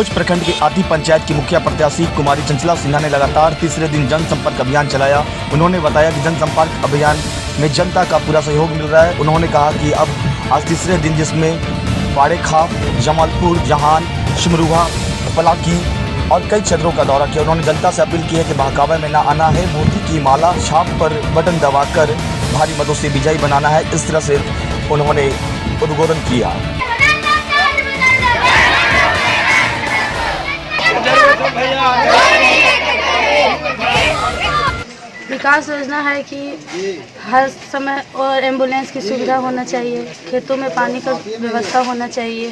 कन्नौज प्रखंड के आती पंचायत की मुखिया प्रत्याशी कुमारी चंचला सिन्हा ने लगातार तीसरे दिन जनसंपर्क अभियान चलाया। उन्होंने बताया कि जनसंपर्क अभियान में जनता का पूरा सहयोग मिल रहा है। उन्होंने कहा कि अब आज तीसरे दिन जिसमें पाड़ेखा, जमालपुर, जहान, शिमरुआ, पलाकी और कई क्षेत्रों का दौरा किया। उन्होंने जनता से अपील की है कि बहकावे में न आना है, मोदी की माला छाप पर बटन दबाकर भारी मतों से विजयी बनाना है। इस तरह से उन्होंने उद्बोधन किया। विकास योजना है कि हर समय और एम्बुलेंस की सुविधा होना चाहिए, खेतों में पानी का व्यवस्था होना चाहिए,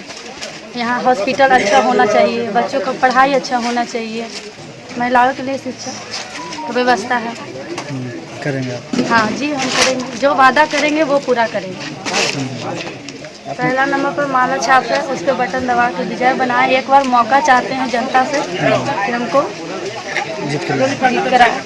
यहाँ हॉस्पिटल अच्छा होना चाहिए, बच्चों का पढ़ाई अच्छा होना चाहिए, महिलाओं के लिए शिक्षा की व्यवस्था है। करेंगे आप? हाँ जी, हम करेंगे, जो वादा करेंगे वो पूरा करेंगे। पहला नंबर पर माला छाप है, उस पर बटन दबा के विजय बनाए। एक बार मौका चाहते हैं जनता से कि हमको जीत कराए।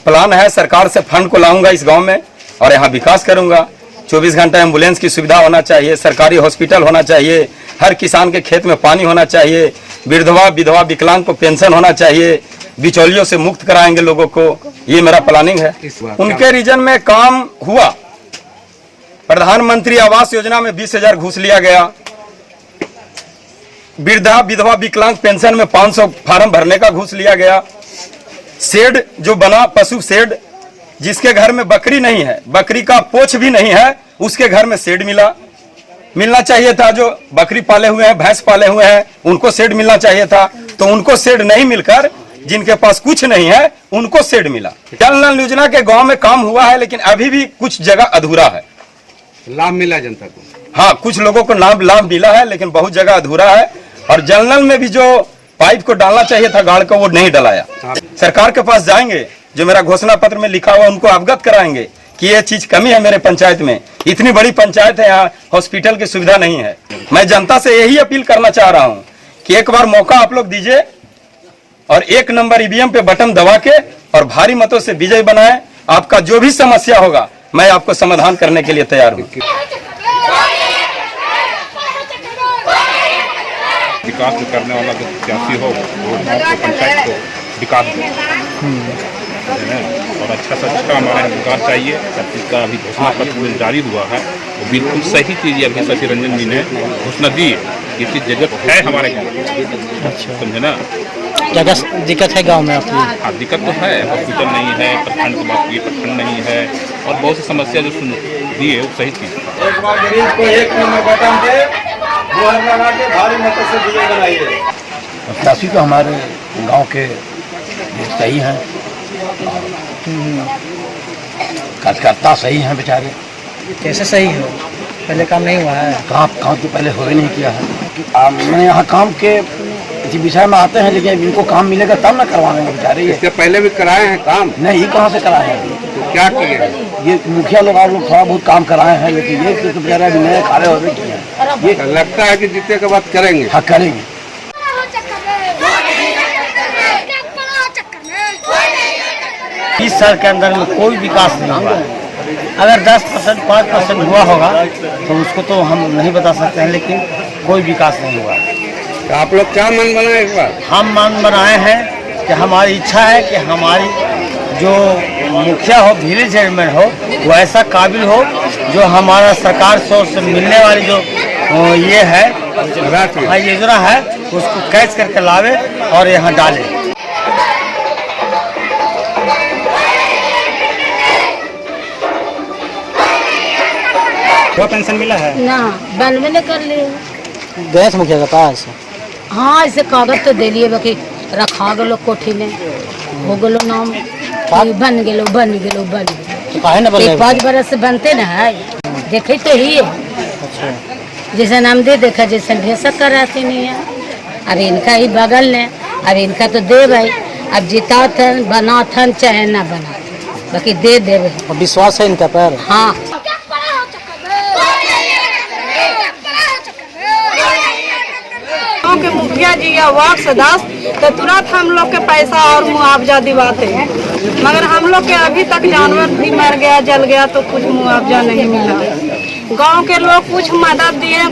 प्लान है, सरकार से फंड को लाऊंगा इस गांव में और यहाँ विकास करूंगा। 24 घंटा एम्बुलेंस की सुविधा होना चाहिए, सरकारी हॉस्पिटल होना चाहिए, हर किसान के खेत में पानी होना चाहिए, विधवा विकलांग को पेंशन होना चाहिए, बिचौलियों से मुक्त कराएंगे लोगों को। ये मेरा प्लानिंग है। उनके रीजन में काम हुआ। प्रधानमंत्री आवास योजना में 20,000 घूस लिया गया। विधवा विकलांग पेंशन में 500 फार्म भरने का घूस लिया गया। शेड जो बना, पशु शेड, जिसके घर में बकरी नहीं है, बकरी का पोछ भी नहीं है, उसके घर में शेड मिलना चाहिए था। जो बकरी पाले हुए हैं, भैंस पाले हुए हैं, उनको शेड मिलना चाहिए था। तो उनको शेड नहीं मिलकर जिनके पास कुछ नहीं है उनको शेड मिला। जल नल योजना के गांव में काम हुआ है, लेकिन अभी भी कुछ जगह अधूरा है। लाभ मिला जनता को? हाँ, कुछ लोगों को लाभ मिला है, लेकिन बहुत जगह अधूरा है। और जल नल में भी जो पाइप को डालना चाहिए था गाड़ का, वो नहीं डलाया। सरकार के पास जाएंगे, जो मेरा घोषणा पत्र में लिखा हुआ उनको अवगत कराएंगे कि ये चीज कमी है मेरे पंचायत में। इतनी बड़ी पंचायत है, यहाँ हॉस्पिटल की सुविधा नहीं है। मैं जनता से यही अपील करना चाह रहा हूँ कि एक बार मौका आप लोग दीजिए और 1 नंबर ईवीएम पे बटन दबा के और भारी मतों से विजय बनाए। आपका जो भी समस्या होगा मैं आपको समाधान करने के लिए तैयार हूँ। विकास जो करने वाला जो प्रत्याशी हो वो पंचायत को विकास और अच्छा से अच्छा हमारा विकास चाहिए। सब चीज़ का अभी घोषणा पत्र जारी हुआ है, वो बिल्कुल सही चीज़ अभी शशि रंजन जी ने घोषणा दी। ये चीज़ जरूरत है हमारे गाँव। अच्छा, समझे ना? क्या दिक्कत है गांव में आपकी? हाँ, दिक्कत तो है, हॉस्पिटल नहीं है, प्रखंड की बात की प्रखंड नहीं है, और बहुत सी समस्या जो सुन दी है वो सही चीज़ है। एक बार गरीब को 1 नंबर बटन दे, मुहर लगा के भारी मतों से विजय बनाइए। प्रत्याशी तो हमारे गांव के सही हैं, कार्यकर्ता सही हैं बेचारे। कैसे सही है? पहले काम नहीं हुआ है? काम तो पहले हो ही नहीं किया है। मैं यहाँ काम के इसी विषय में आते हैं, लेकिन इनको काम मिलेगा तब ना करवाएंगे बेचारे। इससे पहले भी कराए हैं काम? नहीं, कहाँ से कराए हैं? तो क्या किए? ये मुखिया लोग आप लोग थोड़ा बहुत काम कराए हैं, लेकिन ये तो बेचारे अभी नए खड़े हो गए किए हैं। ये लगता है कि जीतने के बाद करेंगे। हाँ, करेंगे। 20 साल के अंदर में कोई विकास नहीं हुआ। अगर 10%, 5% हुआ होगा तो उसको तो हम नहीं बता सकते हैं, लेकिन कोई विकास नहीं हुआ। तो आप लोग क्या मन बनाए इस बार? हम मन बनाए हैं कि हमारी इच्छा है कि हमारी जो मुखिया हो, विलेज चेयरमैन हो, वो ऐसा काबिल हो जो हमारा सरकार से मिलने वाली जो ये है योजना है उसको कैच करके लावे और यहाँ डाले। पेंशन मिला है ना, बनवे ने कर लिए। गैस मुखिया के पास? हाँ, ऐसे कागज तो दे लिए, बाकी रखा गलो कोठी में, हो गलो नाम, बन गेलो। तो काहे ना बन? 5 बरस से बनते न है, देखे तो ही है। अच्छा, जैसे नाम दे देखा, जैसे भेसक कर रहती नहीं है। अब इनका ही बगल ने, अब इनका तो दे भाई, अब जिता थन बना थन चाहे ना बना, बाकी दे देवे। विश्वास है इनका पर? हाँ, के मुखिया जी या वार्ड सदस्य तो तुरंत हम लोग के पैसा और मुआवजा दिवाते हैं। मगर हम लोग के अभी तक जानवर भी मर गया, जल गया तो कुछ मुआवजा नहीं मिला। गांव के लोग कुछ मदद दिए,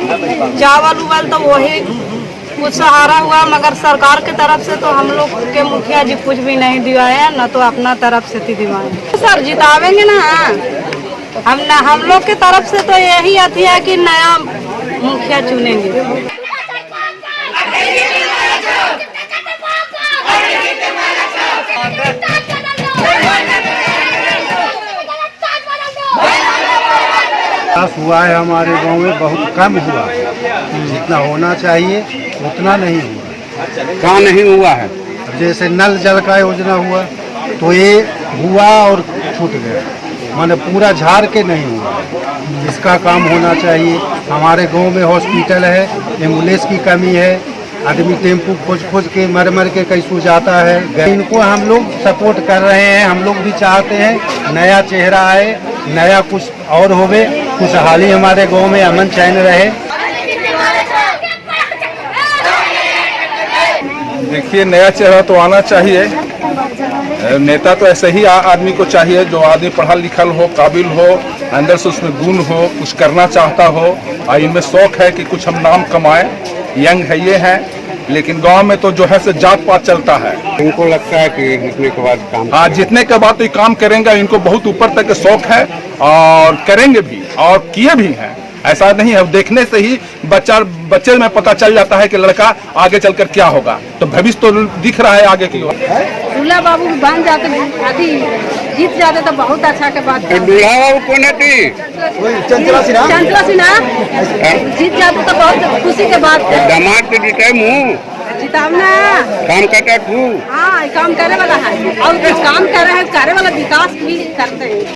चावल उवल तो वही कुछ सहारा हुआ, मगर सरकार के तरफ से तो हम लोग के मुखिया जी कुछ भी नहीं दिवाए, न तो अपना तरफ से दिवाए। सर जितावेंगे ना हम लोग के तरफ से तो यही आती है कि नया मुखिया चुनेंगे। विकास हुआ है हमारे गांव में, बहुत कम हुआ है, जितना होना चाहिए उतना नहीं हुआ। कहाँ नहीं हुआ है? जैसे नल जल का योजना हुआ तो ये हुआ और छूट गया, माने पूरा झाड़ के नहीं हुआ। इसका काम होना चाहिए। हमारे गांव में हॉस्पिटल है, एम्बुलेंस की कमी है, आदमी टेम्पू खोज के मर के कैसू जाता है। इनको हम लोग सपोर्ट कर रहे हैं। हम लोग भी चाहते हैं नया चेहरा आए, नया कुछ और होवे, खुशहाली हमारे गांव में अमन चैन रहे। देखिए, नया चेहरा तो आना चाहिए। नेता तो ऐसे ही आदमी को चाहिए जो आदमी पढ़ा लिखल हो, काबिल हो, अंदर से उसमें गुण हो, कुछ करना चाहता हो और इनमें शौक है कि कुछ हम नाम कमाएं। यंग है, ये है, लेकिन गांव में तो जो है से जात पात चलता है। इनको लगता है कि जीतने के बाद काम, हाँ, जीतने के बाद तो ये काम करेंगे। इनको बहुत ऊपर तक शौक है और करेंगे भी और किए भी हैं। ऐसा नहीं है, देखने से ही बच्चे में पता चल जाता है कि लड़का आगे चलकर क्या होगा। तो भविष्य तो दिख रहा है आगे की ओर। दूल्हा बाबू बन जाते, अभी जीत जाते तो बहुत अच्छा के बात। दूल्हा बाबू कौन है? चंचला सिन्हा जीत जाते तो बहुत खुशी के बात है। दामाद तो जीते मुँह जितावना काम करता तू। हाँ, काम करे वाला है और कुछ काम करे वाला विकास भी करते हैं।